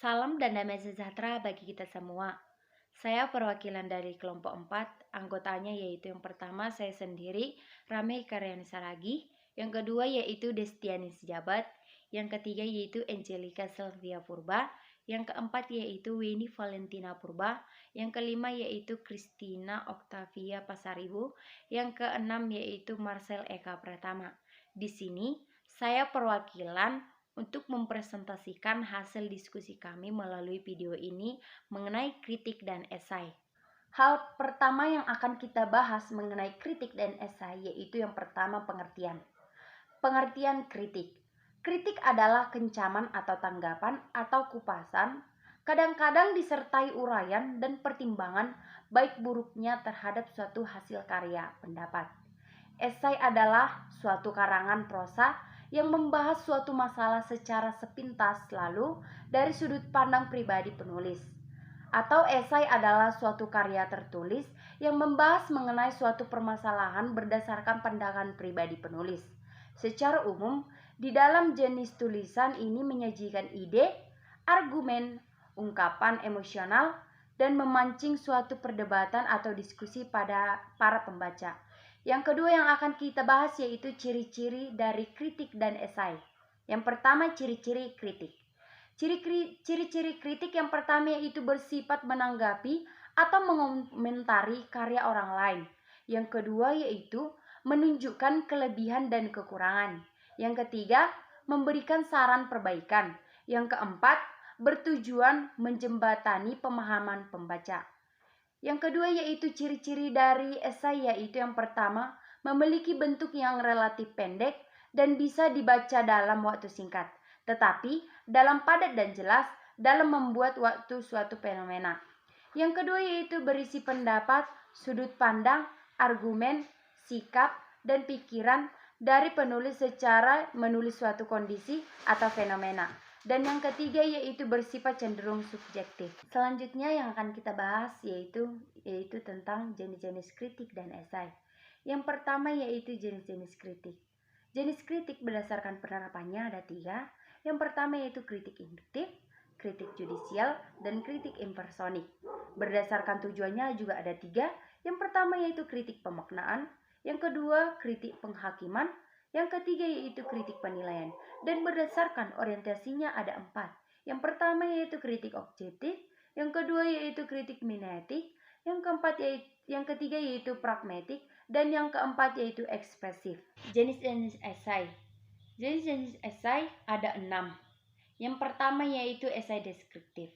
Salam dan damai sejahtera bagi kita semua. Saya perwakilan dari kelompok 4, anggotanya yaitu yang pertama saya sendiri, Rame Karyani Saragi, yang kedua yaitu Destiani Sejabat, yang ketiga yaitu Angelica Sylvia Purba, yang keempat yaitu Weni Valentina Purba, yang kelima yaitu Christina Octavia Pasaribu, yang keenam yaitu Marcel Eka Pratama. Di sini saya perwakilan untuk mempresentasikan hasil diskusi kami melalui video ini mengenai kritik dan esai. Hal pertama yang akan kita bahas mengenai kritik dan esai yaitu yang pertama pengertian. Pengertian kritik. Kritik adalah kencaman atau tanggapan atau kupasan, kadang-kadang disertai uraian dan pertimbangan baik buruknya terhadap suatu hasil karya pendapat. Esai adalah suatu karangan prosa yang membahas suatu masalah secara sepintas lalu dari sudut pandang pribadi penulis. Atau esai adalah suatu karya tertulis yang membahas mengenai suatu permasalahan berdasarkan pandangan pribadi penulis. Secara umum, di dalam jenis tulisan ini menyajikan ide, argumen, ungkapan emosional, dan memancing suatu perdebatan atau diskusi pada para pembaca. Yang kedua yang akan kita bahas yaitu ciri-ciri dari kritik dan esai. Yang pertama, ciri-ciri kritik. Ciri-ciri kritik yang pertama yaitu bersifat menanggapi atau mengomentari karya orang lain. Yang kedua yaitu menunjukkan kelebihan dan kekurangan. Yang ketiga, memberikan saran perbaikan. Yang keempat, bertujuan menjembatani pemahaman pembaca. Yang kedua yaitu ciri-ciri dari esai yaitu yang pertama, memiliki bentuk yang relatif pendek dan bisa dibaca dalam waktu singkat, tetapi dalam padat dan jelas dalam membuat waktu suatu fenomena. Yang kedua yaitu berisi pendapat, sudut pandang, argumen, sikap, dan pikiran dari penulis secara menulis suatu kondisi atau fenomena. Dan yang ketiga yaitu bersifat cenderung subjektif. Selanjutnya yang akan kita bahas yaitu tentang jenis-jenis kritik dan esai. Yang pertama yaitu jenis-jenis kritik. Jenis kritik berdasarkan penerapannya ada 3. Yang pertama yaitu kritik induktif, kritik judisial, dan kritik impersonik. Berdasarkan tujuannya juga ada 3. Yang pertama yaitu kritik pemaknaan, yang kedua kritik penghakiman, yang ketiga yaitu kritik penilaian. Dan berdasarkan orientasinya ada 4. Yang pertama yaitu kritik objektif, yang kedua yaitu kritik mimetik, yang ketiga yaitu pragmatik, dan yang keempat yaitu ekspresif. Jenis-jenis esai. Jenis-jenis esai ada 6. Yang pertama yaitu esai deskriptif.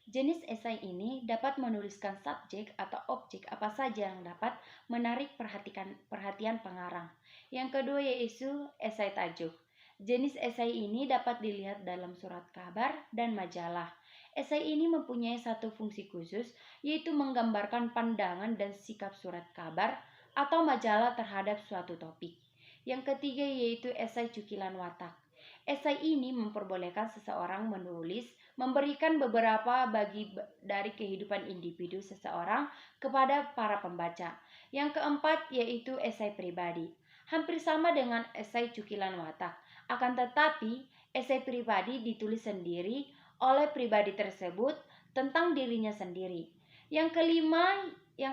Jenis esai ini dapat menuliskan subjek atau objek apa saja yang dapat menarik perhatian pengarang. Yang kedua yaitu esai tajuk. Jenis esai ini dapat dilihat dalam surat kabar dan majalah. Esai ini mempunyai satu fungsi khusus, yaitu menggambarkan pandangan dan sikap surat kabar atau majalah terhadap suatu topik. Yang ketiga yaitu esai cukilan watak. Esai ini memperbolehkan seseorang menulis, memberikan beberapa dari kehidupan individu seseorang kepada para pembaca. Yang keempat yaitu esai pribadi. Hampir sama dengan esai cukilan watak. Akan tetapi, esai pribadi ditulis sendiri oleh pribadi tersebut tentang dirinya sendiri. Yang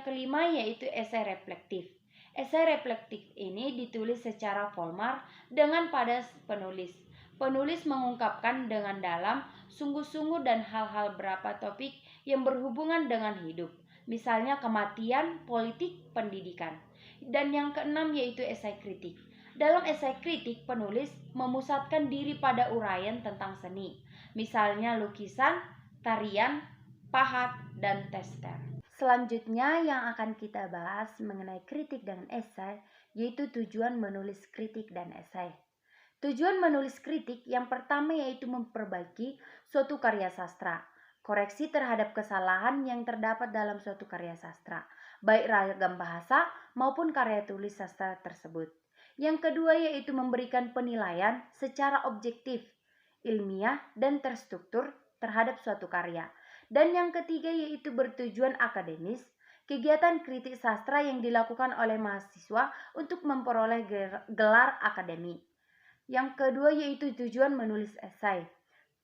kelima yaitu esai reflektif. Esai reflektif ini ditulis secara formal dengan pada penulis. Penulis mengungkapkan dengan dalam, sungguh-sungguh dan hal-hal berapa topik yang berhubungan dengan hidup. Misalnya kematian, politik, pendidikan. Dan yang keenam yaitu esai kritik. Dalam esai kritik, penulis memusatkan diri pada uraian tentang seni. Misalnya lukisan, tarian, pahat, dan tester. Selanjutnya yang akan kita bahas mengenai kritik dan esai yaitu tujuan menulis kritik dan esai. Tujuan menulis kritik yang pertama yaitu memperbaiki suatu karya sastra, koreksi terhadap kesalahan yang terdapat dalam suatu karya sastra, baik ragam bahasa maupun karya tulis sastra tersebut. Yang kedua yaitu memberikan penilaian secara objektif, ilmiah, dan terstruktur terhadap suatu karya. Dan yang ketiga yaitu bertujuan akademis, kegiatan kritik sastra yang dilakukan oleh mahasiswa untuk memperoleh gelar akademik. Yang kedua yaitu tujuan menulis esai.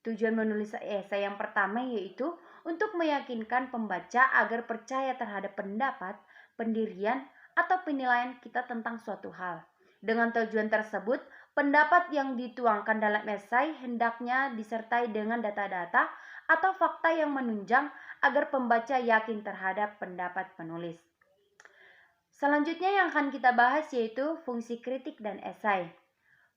Tujuan menulis esai yang pertama yaitu untuk meyakinkan pembaca agar percaya terhadap pendapat, pendirian, atau penilaian kita tentang suatu hal. Dengan tujuan tersebut, pendapat yang dituangkan dalam esai hendaknya disertai dengan data-data atau fakta yang menunjang agar pembaca yakin terhadap pendapat penulis. Selanjutnya yang akan kita bahas yaitu fungsi kritik dan esai.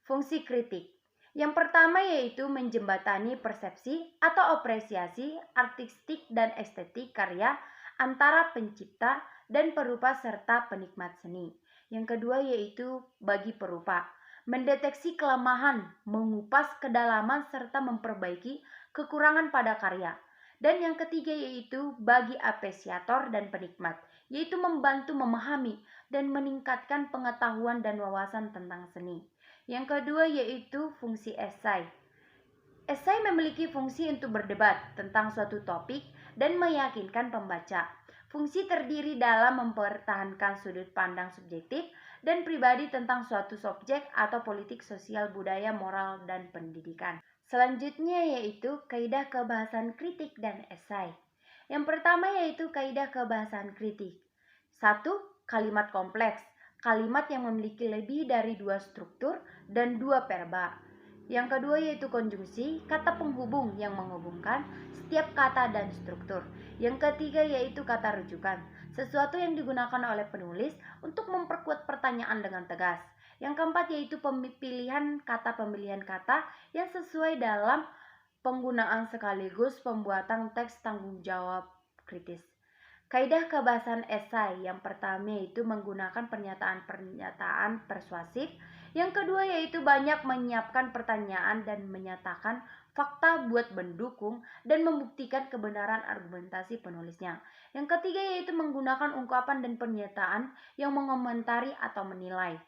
Fungsi kritik. Yang pertama yaitu menjembatani persepsi atau apresiasi artistik dan estetik karya antara pencipta dan perupa serta penikmat seni. Yang kedua yaitu bagi perupa, mendeteksi kelemahan, mengupas kedalaman serta memperbaiki kekurangan pada karya. Dan yang ketiga yaitu bagi apresiator dan penikmat, yaitu membantu memahami dan meningkatkan pengetahuan dan wawasan tentang seni. Yang kedua yaitu fungsi esai. Esai memiliki fungsi untuk berdebat tentang suatu topik dan meyakinkan pembaca. Fungsi terdiri dalam mempertahankan sudut pandang subjektif dan pribadi tentang suatu subjek atau politik sosial, budaya, moral, dan pendidikan. Selanjutnya yaitu kaidah kebahasan kritik dan esai. Yang pertama yaitu kaidah kebahasan kritik. 1. Kalimat kompleks. Kalimat yang memiliki lebih dari 2 struktur dan 2 verba. Yang kedua yaitu konjungsi, kata penghubung yang menghubungkan setiap kata dan struktur. Yang ketiga yaitu kata rujukan, sesuatu yang digunakan oleh penulis untuk memperkuat pertanyaan dengan tegas. Yang keempat yaitu pemilihan kata yang sesuai dalam penggunaan sekaligus pembuatan teks tanggung jawab kritis. Kaidah kebahasan esai yang pertama yaitu menggunakan pernyataan-pernyataan persuasif. Yang kedua yaitu banyak menyiapkan pertanyaan dan menyatakan fakta buat mendukung dan membuktikan kebenaran argumentasi penulisnya. Yang ketiga yaitu menggunakan ungkapan dan pernyataan yang mengomentari atau menilai.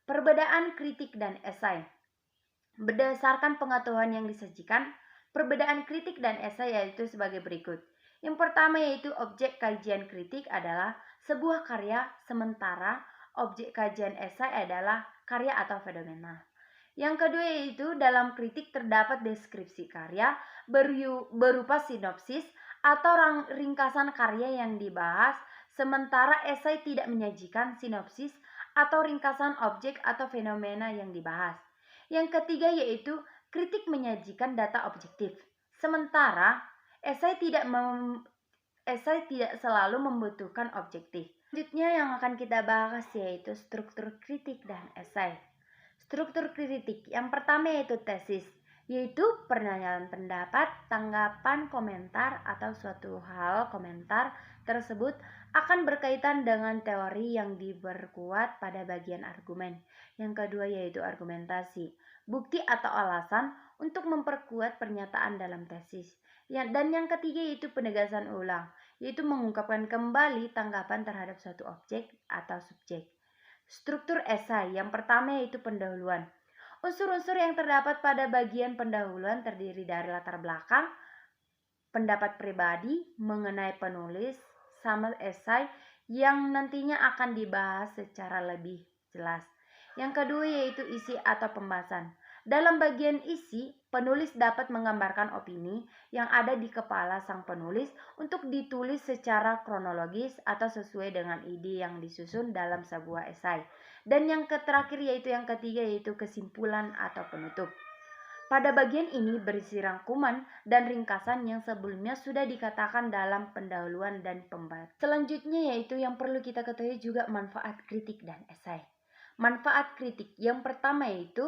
Perbedaan kritik dan esai. Berdasarkan pengetahuan yang disajikan, perbedaan kritik dan esai yaitu sebagai berikut. Yang pertama yaitu objek kajian kritik adalah sebuah karya, sementara objek kajian esai adalah karya atau fenomena. Yang kedua yaitu dalam kritik terdapat deskripsi karya berupa sinopsis atau ringkasan karya yang dibahas, sementara esai tidak menyajikan sinopsis atau ringkasan objek atau fenomena yang dibahas. Yang ketiga yaitu kritik menyajikan data objektif, sementara esai tidak selalu membutuhkan objektif. Selanjutnya yang akan kita bahas yaitu struktur kritik dan esai. Struktur kritik yang pertama yaitu tesis, yaitu pernyataan pendapat, tanggapan, komentar atau suatu hal komentar tersebut akan berkaitan dengan teori yang diperkuat pada bagian argumen. Yang kedua yaitu argumentasi, bukti atau alasan untuk memperkuat pernyataan dalam tesis. Dan yang ketiga yaitu penegasan ulang, yaitu mengungkapkan kembali tanggapan terhadap suatu objek atau subjek. Struktur esai yang pertama yaitu pendahuluan. Unsur-unsur yang terdapat pada bagian pendahuluan terdiri dari latar belakang, pendapat pribadi mengenai penulis, sama esai yang nantinya akan dibahas secara lebih jelas. Yang kedua yaitu isi atau pembahasan. Dalam bagian isi, penulis dapat menggambarkan opini yang ada di kepala sang penulis untuk ditulis secara kronologis atau sesuai dengan ide yang disusun dalam sebuah esai. Dan yang terakhir yaitu yang ketiga yaitu kesimpulan atau penutup. Pada bagian ini berisi rangkuman dan ringkasan yang sebelumnya sudah dikatakan dalam pendahuluan dan pembahasan. Selanjutnya yaitu yang perlu kita ketahui juga manfaat kritik dan esai. Manfaat kritik yang pertama yaitu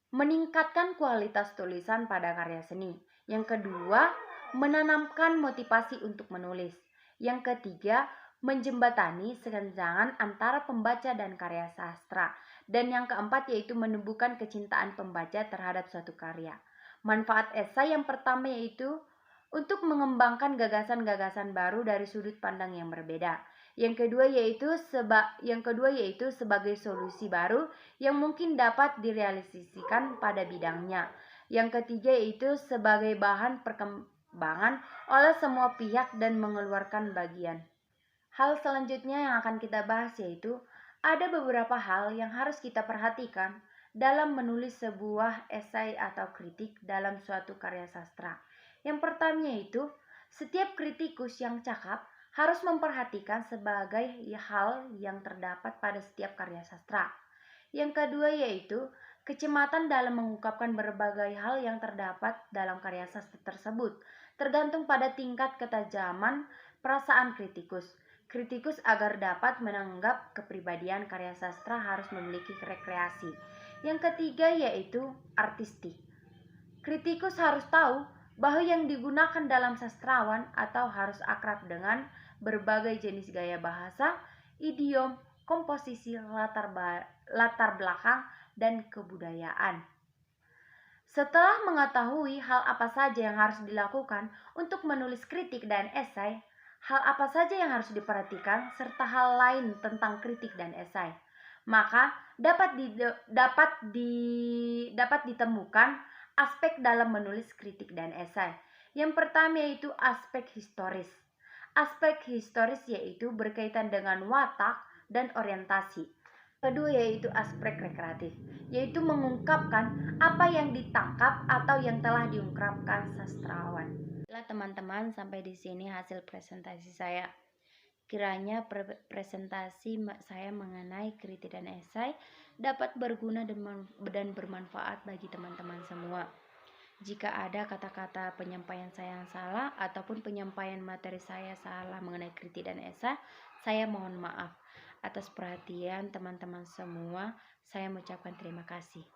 meningkatkan kualitas tulisan pada karya seni. Yang kedua, menanamkan motivasi untuk menulis. Yang ketiga, menjembatani kesenjangan antara pembaca dan karya sastra. Dan yang keempat yaitu menumbuhkan kecintaan pembaca terhadap suatu karya. Manfaat esai yang pertama yaitu untuk mengembangkan gagasan-gagasan baru dari sudut pandang yang berbeda. Yang kedua yaitu sebagai solusi baru yang mungkin dapat direalisasikan pada bidangnya. Yang ketiga yaitu sebagai bahan perkembangan oleh semua pihak dan mengeluarkan bagian. Hal selanjutnya yang akan kita bahas yaitu ada beberapa hal yang harus kita perhatikan dalam menulis sebuah esai atau kritik dalam suatu karya sastra. Yang pertama yaitu, setiap kritikus yang cakap harus memperhatikan sebagai hal yang terdapat pada setiap karya sastra. Yang kedua yaitu, kecermatan dalam mengungkapkan berbagai hal yang terdapat dalam karya sastra tersebut, tergantung pada tingkat ketajaman perasaan kritikus. Kritikus agar dapat menanggap kepribadian karya sastra harus memiliki rekreasi. Yang ketiga yaitu artistik. Kritikus harus tahu bahwa yang digunakan dalam sastrawan atau harus akrab dengan berbagai jenis gaya bahasa, idiom, komposisi, latar belakang, dan kebudayaan. Setelah mengetahui hal apa saja yang harus dilakukan untuk menulis kritik dan esai, hal apa saja yang harus diperhatikan, serta hal lain tentang kritik dan esai, maka dapat ditemukan aspek dalam menulis kritik dan esai. Yang pertama yaitu aspek historis. Aspek historis yaitu berkaitan dengan watak dan orientasi. Kedua yaitu aspek rekreatif, yaitu mengungkapkan apa yang ditangkap atau yang telah diungkapkan sastrawan. Baiklah teman-teman, sampai di sini hasil presentasi saya. Kiranya presentasi saya mengenai kritik dan esai dapat berguna dan bermanfaat bagi teman-teman semua. Jika ada kata-kata penyampaian saya yang salah ataupun penyampaian materi saya salah mengenai kritik dan esai, saya mohon maaf. Atas perhatian teman-teman semua, saya mengucapkan terima kasih.